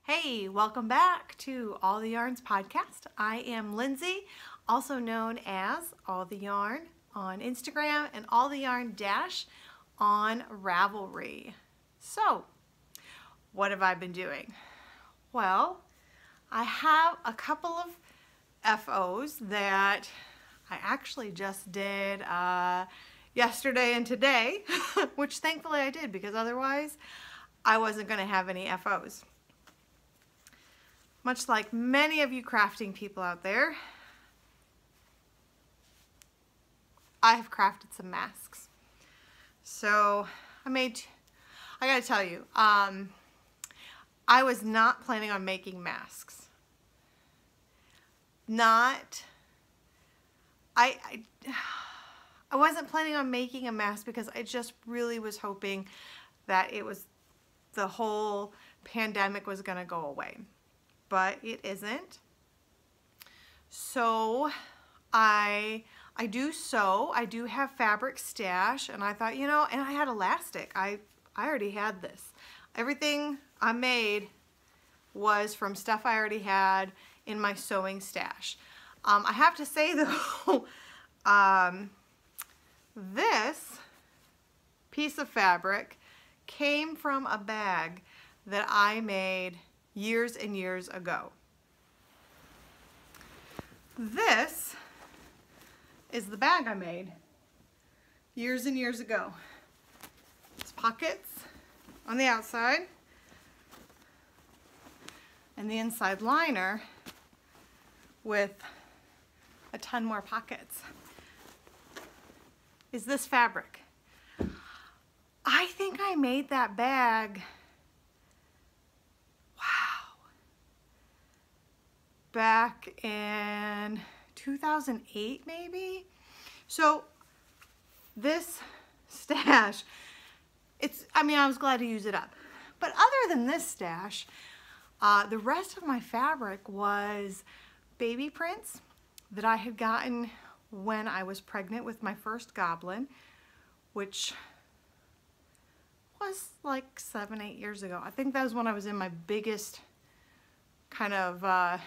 Hey, welcome back to All the Yarns podcast. I am Lindsay, also known as All the Yarn on Instagram and All the Yarn Dash on Ravelry. So, what have I been doing? Well, I have a couple of FOs that I actually just did yesterday and today, which thankfully I did because otherwise I wasn't going to have any FOs. Much like many of you crafting people out there, I have crafted some masks. So I gotta tell you, I was not planning on making masks. I wasn't planning on making a mask because I just really was hoping that the whole pandemic was gonna go away. But it isn't. So I do sew. I do have fabric stash, and I thought, and I had elastic. I already had this. Everything I made was from stuff I already had in my sewing stash. I have to say though, this piece of fabric came from a bag that I made years and years ago. This is the bag I made years and years ago. It's pockets on the outside and the inside liner with a ton more pockets. Is this fabric? I think I made that bag back in 2008 maybe. So this stash, I was glad to use it up. But other than this stash, the rest of my fabric was baby prints that I had gotten when I was pregnant with my first goblin, which was like 7-8 years ago. I think that was when I was in my biggest kind of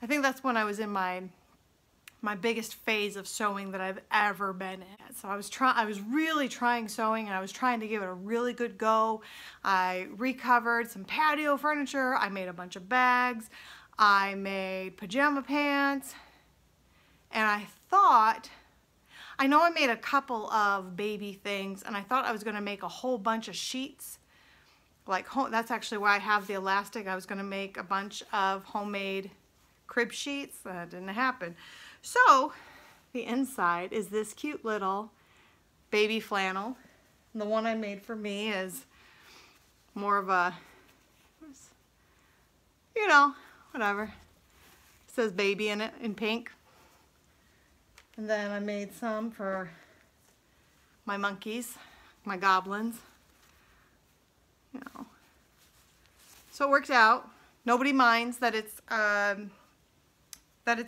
I think that's when I was in my biggest phase of sewing that I've ever been in. So I was really trying sewing, and I was trying to give it a really good go. I recovered some patio furniture. I made a bunch of bags. I made pajama pants. And I know I made a couple of baby things, and I thought I was going to make a whole bunch of sheets. That's actually why I have the elastic. I was going to make a bunch of homemade crib sheets. That didn't happen. So the inside is this cute little baby flannel. And the one I made for me is more of a, whatever. It says baby in it in pink. And then I made some for my monkeys, my goblins. So it worked out. Nobody minds that it's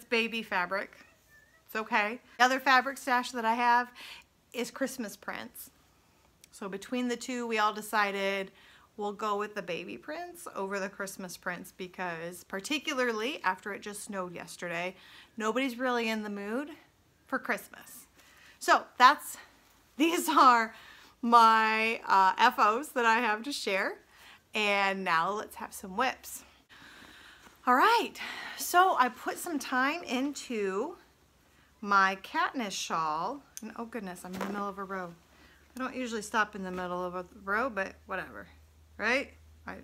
baby fabric. It's okay. The other fabric stash that I have is Christmas prints. So between the two, we all decided we'll go with the baby prints over the Christmas prints because particularly after it just snowed yesterday, nobody's really in the mood for Christmas. So these are my FOs that I have to share. And now let's have some whips. All right, so I put some time into my Katniss shawl, and oh goodness, I'm in the middle of a row. I don't usually stop in the middle of a row, but whatever, right? I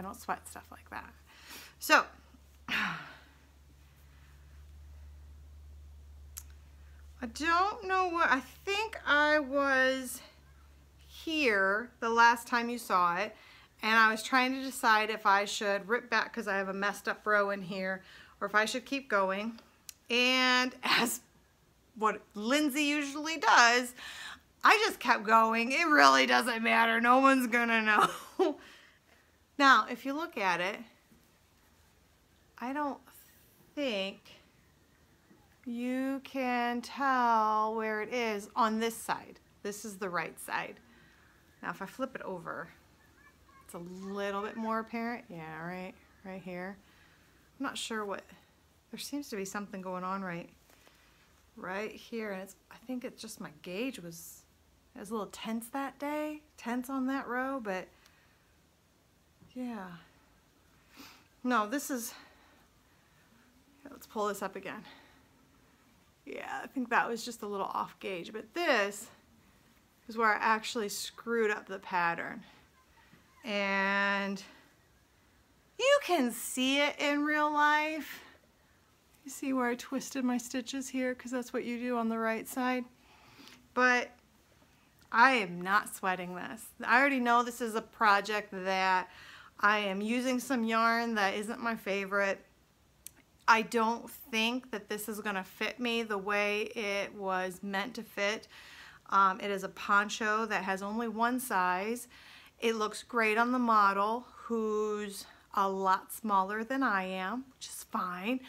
don't sweat stuff like that. So, I don't know what, I think I was here the last time you saw it, and I was trying to decide if I should rip back because I have a messed up row in here, or if I should keep going. And as what Lindsay usually does, I just kept going. It really doesn't matter. No one's gonna know. Now, if you look at it, I don't think you can tell where it is on this side. This is the right side. Now, if I flip it over, it's a little bit more apparent. Yeah, right here. I'm not sure what, there seems to be something going on right here. And I think it's just my gauge it was a little tense that day, tense on that row, but yeah. No, this is, let's pull this up again. Yeah, I think that was just a little off gauge, but this is where I actually screwed up the pattern. And you can see it in real life. You see where I twisted my stitches here, because that's what you do on the right side. But I am not sweating this. I already know this is a project that I am using some yarn that isn't my favorite. I don't think that this is gonna fit me the way it was meant to fit. It is a poncho that has only one size. It looks great on the model, who's a lot smaller than I am, which is fine.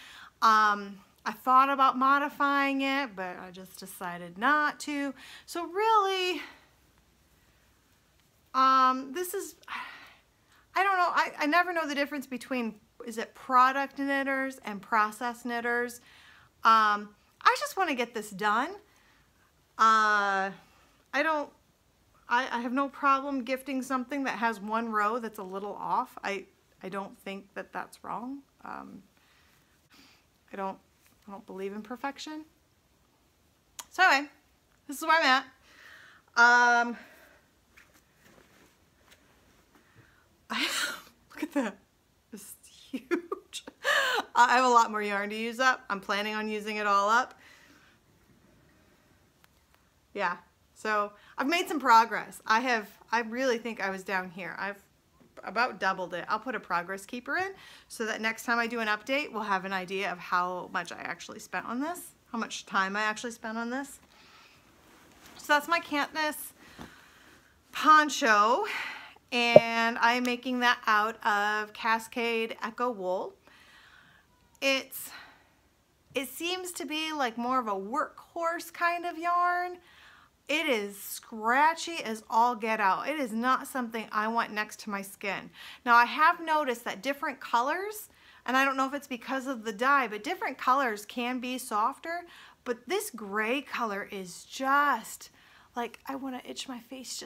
I thought about modifying it, but I just decided not to. So really, this is, I don't know, I never know the difference between, is it product knitters and process knitters? I just want to get this done. I have no problem gifting something that has one row that's a little off. I don't think that that's wrong. I don't believe in perfection. So anyway, this is where I'm at. Look at that. This is huge. I have a lot more yarn to use up. I'm planning on using it all up. Yeah, so I've made some progress. I really think I was down here. I've about doubled it. I'll put a progress keeper in so that next time I do an update, we'll have an idea of how much I actually spent on this, how much time I actually spent on this. So that's my Katniss poncho, and I'm making that out of Cascade Echo wool. It seems to be like more of a workhorse kind of yarn. It is scratchy as all get out. It is not something I want next to my skin. Now I have noticed that different colors, and I don't know if it's because of the dye, but different colors can be softer, but this gray color is just like, I want to itch my face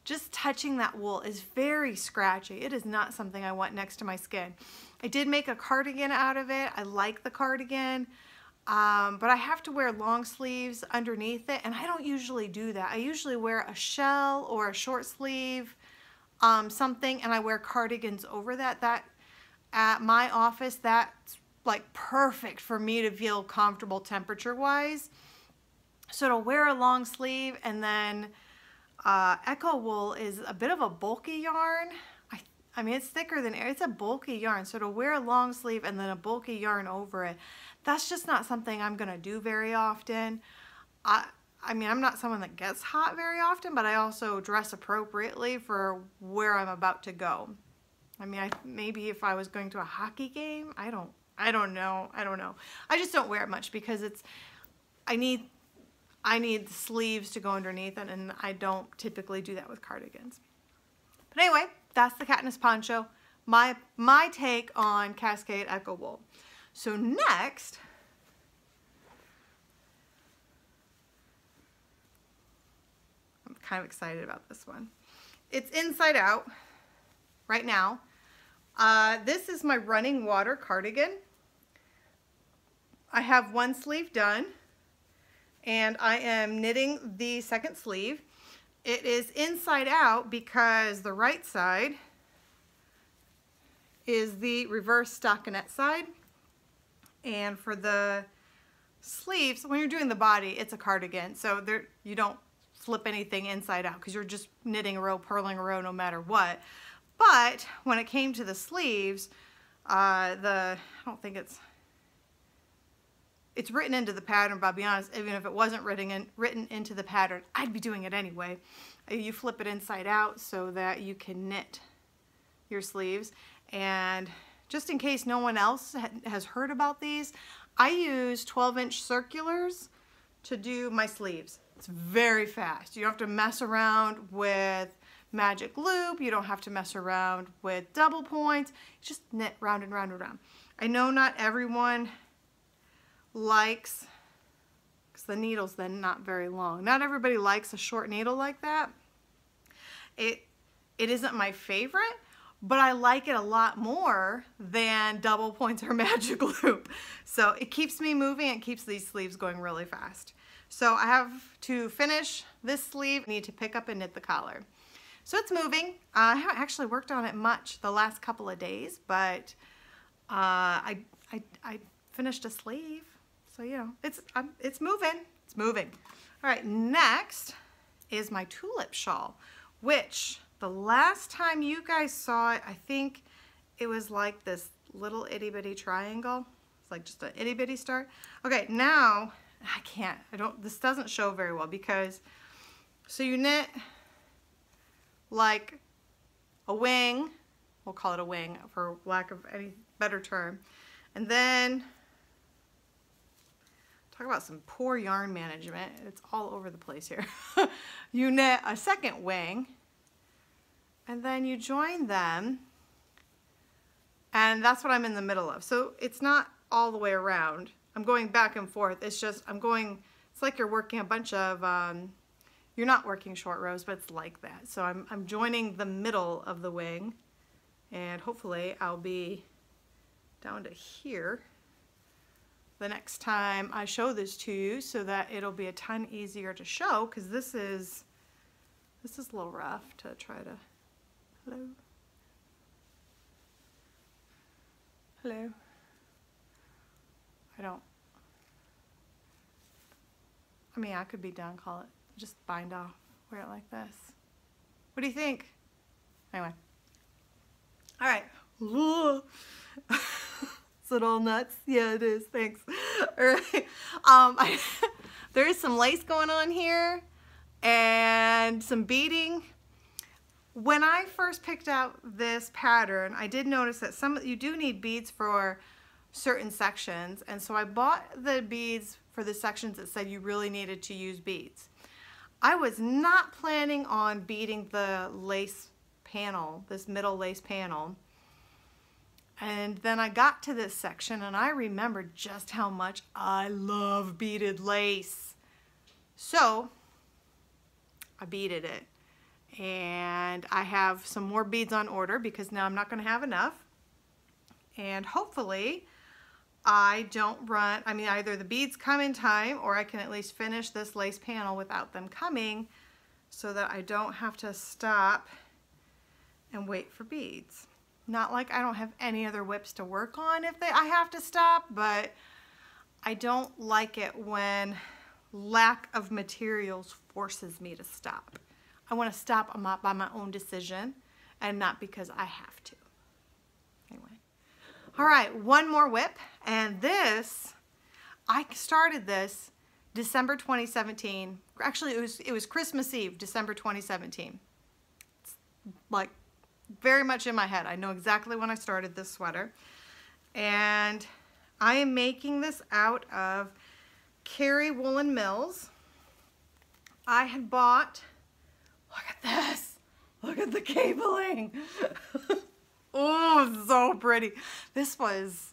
just touching that wool is very scratchy. It is not something I want next to my skin. I did make a cardigan out of it. I like the cardigan. But I have to wear long sleeves underneath it, and I don't usually do that. I usually wear a shell or a short sleeve something, and I wear cardigans over that. That at my office, that's like perfect for me to feel comfortable temperature wise. So to wear a long sleeve, and then Echo wool is a bit of a bulky yarn. I mean, it's thicker than air. It's a bulky yarn. So to wear a long sleeve and then a bulky yarn over it, that's just not something I'm going to do very often. I mean, I'm not someone that gets hot very often, but I also dress appropriately for where I'm about to go. I mean, maybe if I was going to a hockey game, I don't know. I just don't wear it much because I need the sleeves to go underneath it, and I don't typically do that with cardigans. But anyway, that's the Katniss poncho, my take on Cascade Echo wool. So next, I'm kind of excited about this one. It's inside out right now. This is my running water cardigan. I have one sleeve done, and I am knitting the second sleeve. It is inside out because the right side is the reverse stockinette side. And for the sleeves, when you're doing the body, it's a cardigan. So you don't flip anything inside out because you're just knitting a row, purling a row no matter what. But when it came to the sleeves, I don't think it's written into the pattern, but I'll be honest, even if it wasn't written into the pattern, I'd be doing it anyway. You flip it inside out so that you can knit your sleeves. And just in case no one else has heard about these, I use 12-inch circulars to do my sleeves. It's very fast. You don't have to mess around with magic loop. You don't have to mess around with double points. Just knit round and round and round. I know not everyone likes, because the needle's then not very long. Not everybody likes a short needle like that. It isn't my favorite, but I like it a lot more than double points or magic loop. So it keeps me moving. It keeps these sleeves going really fast. So I have to finish this sleeve. I need to pick up and knit the collar. So it's moving. I haven't actually worked on it much the last couple of days, but I finished a sleeve. So, you know, it's moving. It's moving. All right, next is my tulip shawl, which the last time you guys saw it, I think it was like this little itty bitty triangle. It's like just an itty bitty star. Okay, now this doesn't show very well because, so you knit like a wing, we'll call it a wing for lack of any better term, and then talk about some poor yarn management. It's all over the place here. You knit a second wing, and then you join them, and that's what I'm in the middle of. So it's not all the way around. I'm going back and forth. It's just, it's like you're working a bunch of, you're not working short rows, but it's like that. So I'm joining the middle of the wing, and hopefully I'll be down to here the next time I show this to you, so that it'll be a ton easier to show, because this is a little rough to try to, hello, I mean, I could be done, call it, just bind off, wear it like this. What do you think? Anyway. All right. Is it all nuts? Yeah, it is. Thanks. All right. There is some lace going on here and some beading. When I first picked out this pattern, I did notice that you do need beads for certain sections, and so I bought the beads for the sections that said you really needed to use beads. I was not planning on beading the lace panel, this middle lace panel. And then I got to this section and I remembered just how much I love beaded lace. So I beaded it. And I have some more beads on order because now I'm not going to have enough. And hopefully I don't run, I mean, either the beads come in time or I can at least finish this lace panel without them coming, so that I don't have to stop and wait for beads. Not like I don't have any other whips to work on if I have to stop, but I don't like it when lack of materials forces me to stop. I want to stop by my own decision and not because I have to. Anyway. All right, one more whip, and this, I started this December 2017. Actually, it was Christmas Eve, December 2017. It's like very much in my head. I know exactly when I started this sweater. And I am making this out of Kerry Woolen Mills. I had bought, look at this, look at the cabling. Oh, so pretty. This was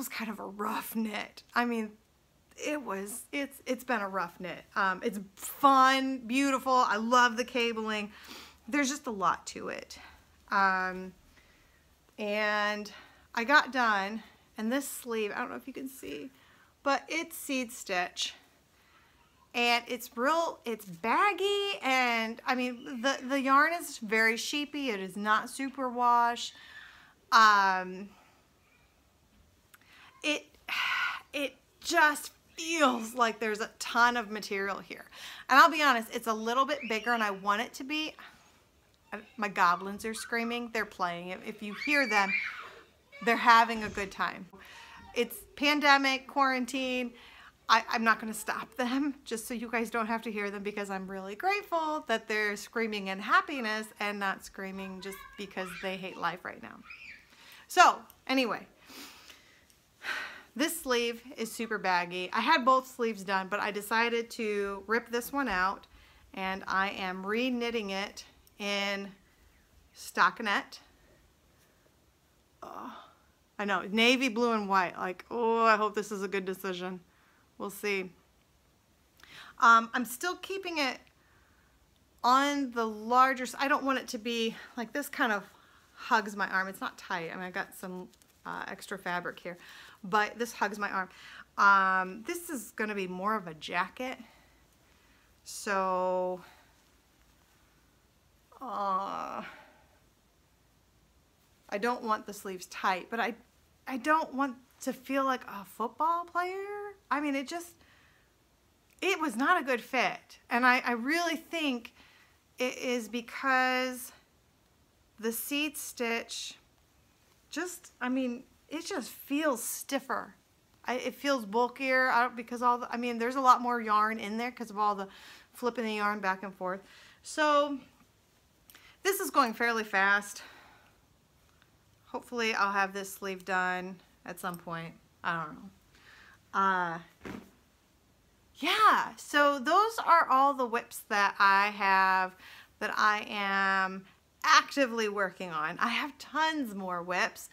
kind of a rough knit. I mean, it's been a rough knit. It's fun, beautiful. I love the cabling. There's just a lot to it. And I got done, and this sleeve, I don't know if you can see, but it's seed stitch. And it's baggy, and I mean, the yarn is very sheepy. It is not super wash. It just feels like there's a ton of material here. And I'll be honest, it's a little bit bigger and I want it to be. My goblins are screaming, they're playing. If you hear them, they're having a good time. It's pandemic, quarantine. I'm not going to stop them, just so you guys don't have to hear them, because I'm really grateful that they're screaming in happiness and not screaming just because they hate life right now. So anyway, this sleeve is super baggy. I had both sleeves done, but I decided to rip this one out, and I am re-knitting it in stockinette. Oh, I know, navy blue and white. Like, oh, I hope this is a good decision. We'll see. I'm still keeping it on the larger, I don't want it to be like this. Kind of hugs my arm. It's not tight. I mean, I got some extra fabric here, but this hugs my arm. This is going to be more of a jacket, so I don't want the sleeves tight, but I don't want to feel like a football player. I mean, it was not a good fit, and I really think it is because the seed stitch just, I mean, it just feels stiffer. It feels bulkier because I mean, there's a lot more yarn in there because of all the flipping the yarn back and forth. So this is going fairly fast. Hopefully I'll have this sleeve done at some point. I don't know. Yeah, so those are all the whips that I have that I am actively working on. I have tons more whips,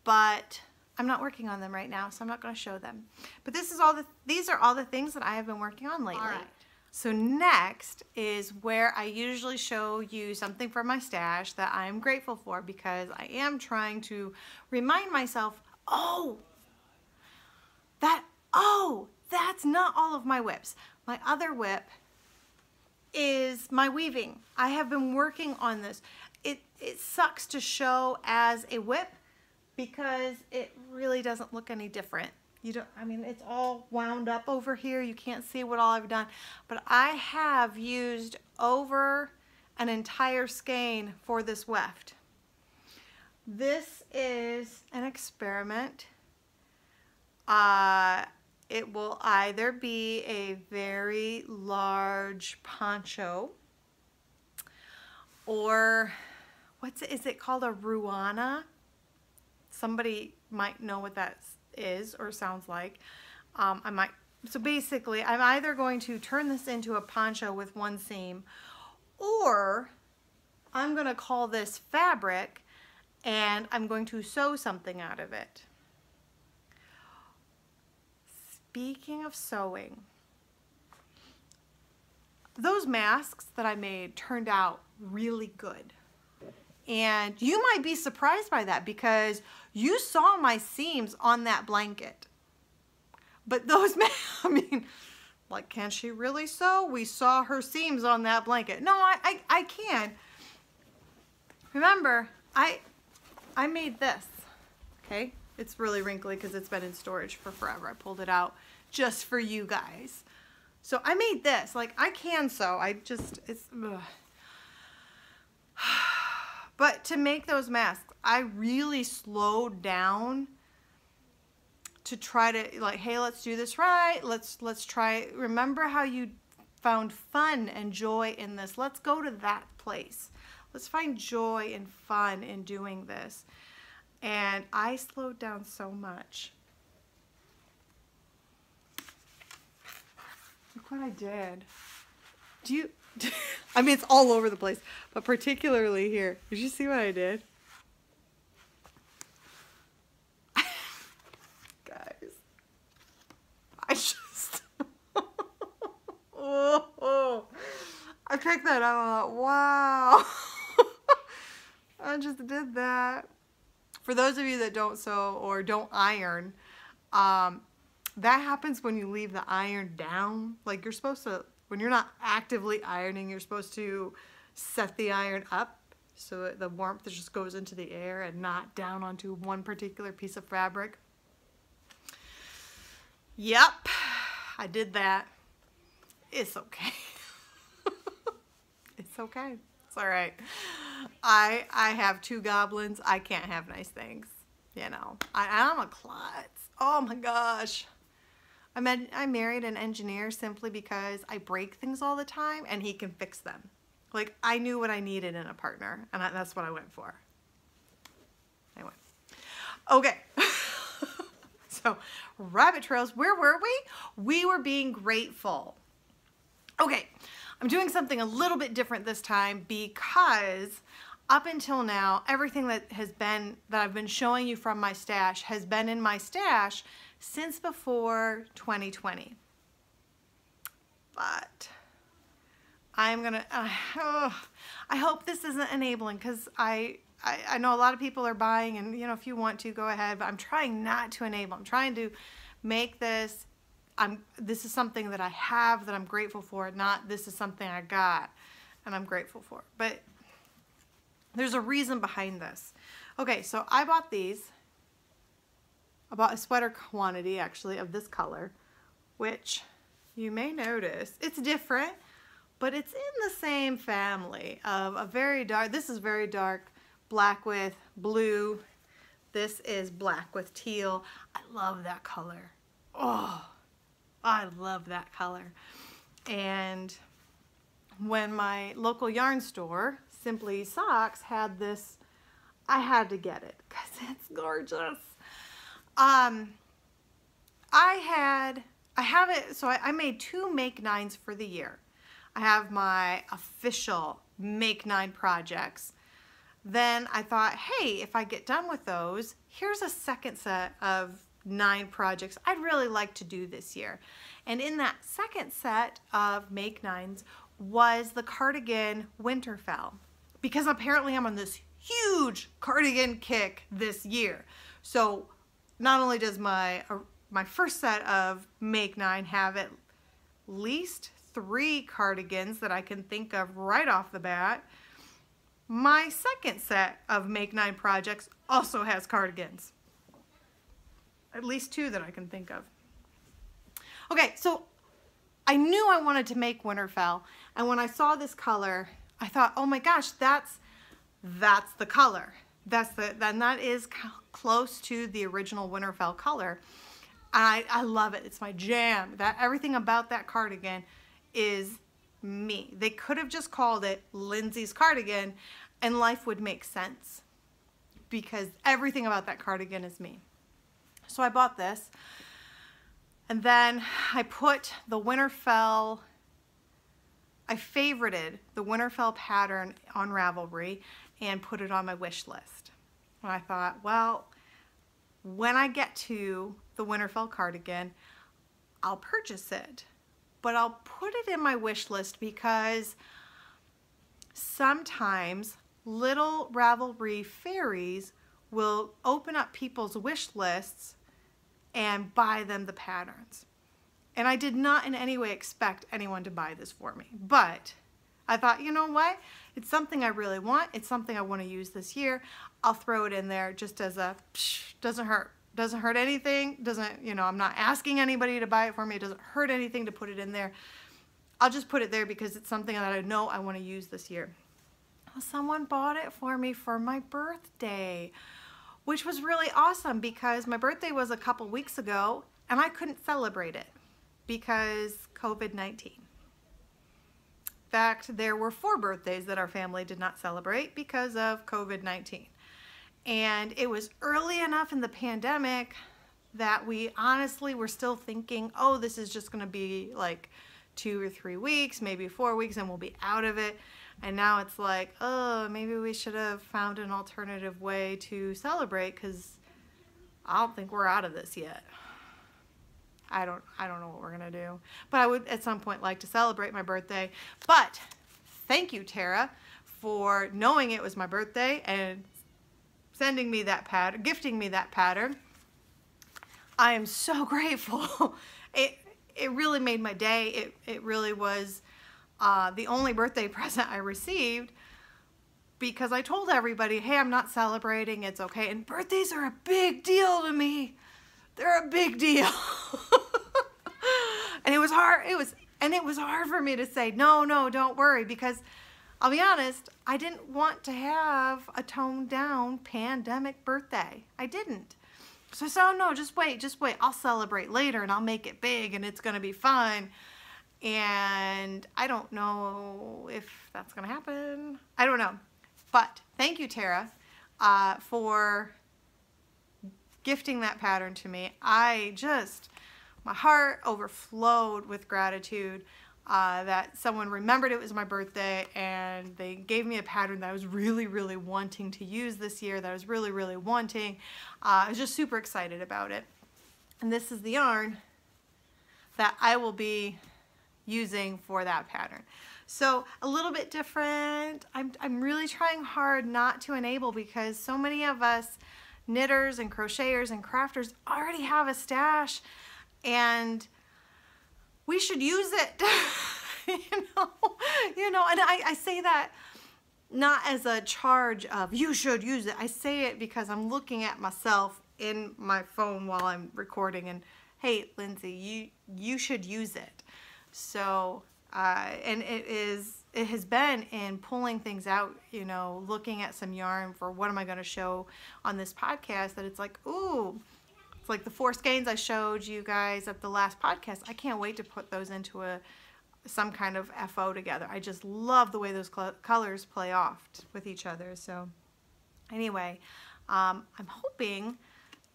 but I'm not working on them right now, so I'm not going to show them. But these are all the things that I have been working on lately. All right. So next is where I usually show you something from my stash that I'm grateful for, because I am trying to remind myself, that's not all of my whips. My other whip is my weaving. I have been working on this. It sucks to show as a whip because it really doesn't look any different. I mean, it's all wound up over here. You can't see what all I've done, but I have used over an entire skein for this weft. This is an experiment. It will either be a very large poncho, or is it called a ruana? Somebody might know what that is or sounds like. So basically I'm either going to turn this into a poncho with one seam, or I'm going to call this fabric and I'm going to sew something out of it. Speaking of sewing, those masks that I made turned out really good. And you might be surprised by that because you saw my seams on that blanket. But those, I mean, like, can she really sew? We saw her seams on that blanket. No, I can. Remember, I made this, okay? It's really wrinkly because it's been in storage for forever. I pulled it out just for you guys. So I made this. Like, I can sew. Ugh. But to make those masks, I really slowed down to try to, like, hey, let's do this right. Let's try. Remember how you found fun and joy in this? Let's go to that place. Let's find joy and fun in doing this. And I slowed down so much. Look what I did. I mean, it's all over the place, but particularly here. Did you see what I did? Guys, I just, I picked that up. I thought, wow. I just did that. For those of you that don't sew or don't iron, that happens when you leave the iron down. Like, you're supposed to, when you're not actively ironing, you're supposed to set the iron up so that the warmth just goes into the air and not down onto one particular piece of fabric. Yep, I did that. It's okay. It's okay. It's all right. I have two goblins. I can't have nice things. You know, I'm a klutz. Oh my gosh. I married an engineer simply because I break things all the time and he can fix them. Like, I knew what I needed in a partner, and that's what I went for. Anyway. Okay. So, rabbit trails, where were we? We were being grateful. Okay. I'm doing something a little bit different this time because up until now, everything that I've been showing you from my stash has been in my stash since before 2020. But I'm gonna, I hope this isn't enabling, because I know a lot of people are buying, and you know, if you want to, go ahead, but I'm trying not to enable. I'm trying to make this, this is something that I have that I'm grateful for, not this is something I got and I'm grateful for. But there's a reason behind this. Okay, so I bought these. I bought a sweater quantity, actually, of this color, which you may notice, it's different, but it's in the same family of a very dark, this is very dark, black with blue. This is black with teal. I love that color. Oh, I love that color. And when my local yarn store, Simply Socks, had this, I had to get it because it's gorgeous. I have it, so I made 2 Make 9s for the year. I have my official Make 9 projects. Then I thought, hey, if I get done with those, here's a second set of 9 projects I'd really like to do this year. And in that second set of Make 9s was the cardigan Winterfell, because apparently I'm on this huge cardigan kick this year. So not only does my first set of Make 9 have at least 3 cardigans that I can think of right off the bat, my second set of Make 9 projects also has cardigans. At least 2 that I can think of. Okay, so I knew I wanted to make Winterfell, and when I saw this color, I thought, oh my gosh, that's the color. That is close to the original Winterfell color. I love it. It's my jam. Everything about that cardigan is me. They could have just called it Lindsay's cardigan and life would make sense, because everything about that cardigan is me. So I bought this, and then I put the Winterfell, I favorited the Winterfell pattern on Ravelry and put it on my wish list. And I thought, well, when I get to the Winterfell cardigan, I'll purchase it, but I'll put it in my wish list because sometimes little Ravelry fairies will open up people's wish lists and buy them the patterns. And I did not in any way expect anyone to buy this for me, but I thought, you know what? It's something I really want. It's something I want to use this year. I'll throw it in there just as a, doesn't hurt. Doesn't hurt anything. Doesn't, you know, I'm not asking anybody to buy it for me. It doesn't hurt anything to put it in there. I'll just put it there because it's something that I know I want to use this year. Well, someone bought it for me for my birthday, which was really awesome because my birthday was a couple weeks ago and I couldn't celebrate it because COVID-19. In fact, there were 4 birthdays that our family did not celebrate because of COVID-19. And it was early enough in the pandemic that we honestly were still thinking, oh, this is just going to be like 2 or 3 weeks, maybe 4 weeks, and we'll be out of it. And now it's like, oh, maybe we should have found an alternative way to celebrate because I don't think we're out of this yet. I don't know what we're going to do. But I would at some point like to celebrate my birthday. But thank you, Tara, for knowing it was my birthday and sending me that pattern, gifting me that pattern. I am so grateful. It really made my day. It really was the only birthday present I received because I told everybody, hey, I'm not celebrating, it's okay. And birthdays are a big deal to me. They're a big deal. And it was hard. It was hard for me to say, no, don't worry, because I'll be honest, I didn't want to have a toned down pandemic birthday. I didn't. So I said, oh no, just wait. I'll celebrate later and I'll make it big and it's going to be fun. And I don't know if that's going to happen. I don't know. But thank you, Tara, for gifting that pattern to me. My heart overflowed with gratitude. that someone remembered it was my birthday and they gave me a pattern that I was really, really wanting to use this year, that I was really, really wanting. I was just super excited about it. And this is the yarn that I will be using for that pattern. So a little bit different. I'm really trying hard not to enable, because so many of us knitters and crocheters and crafters already have a stash, and we should use it. you know, and I say that not as a charge of you should use it. I say it because I'm looking at myself in my phone while I'm recording, and hey, Lindsay, you should use it. So and it has been in pulling things out, you know, looking at some yarn for what am I going to show on this podcast, that it's like, ooh, it's like the 4 skeins I showed you guys at the last podcast. I can't wait to put those into some kind of FO together. I just love the way those colors play off with each other. So anyway, I'm hoping,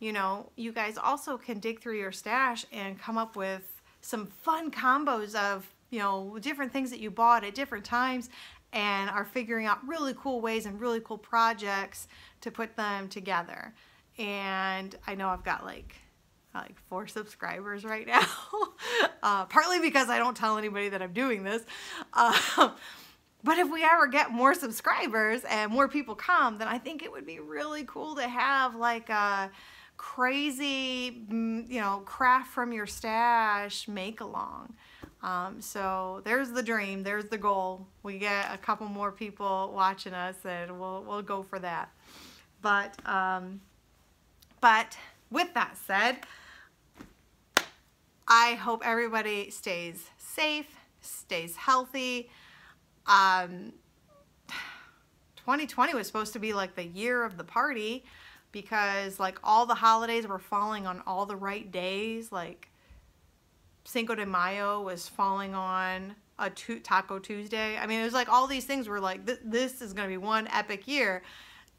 you know, you guys also can dig through your stash and come up with some fun combos of, you know, different things that you bought at different times and are figuring out really cool ways and really cool projects to put them together. And I know I've got like 4 subscribers right now, partly because I don't tell anybody that I'm doing this. But if we ever get more subscribers and more people come, then I think it would be really cool to have like a crazy, you know, craft from your stash make along. So there's the dream, there's the goal. We get a couple more people watching us and we'll go for that. But with that said, I hope everybody stays safe, stays healthy. 2020 was supposed to be like the year of the party, because like all the holidays were falling on all the right days. Like Cinco de Mayo was falling on a Taco Tuesday. I mean, it was like all these things were like, this is going to be one epic year.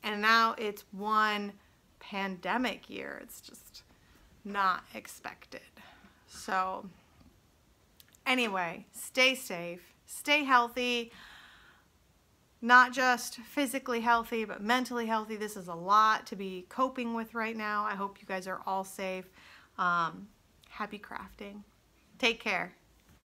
And now it's one pandemic year. It's just not expected. So anyway, stay safe, stay healthy, not just physically healthy, but mentally healthy. This is a lot to be coping with right now. I hope you guys are all safe. Happy crafting. Take care.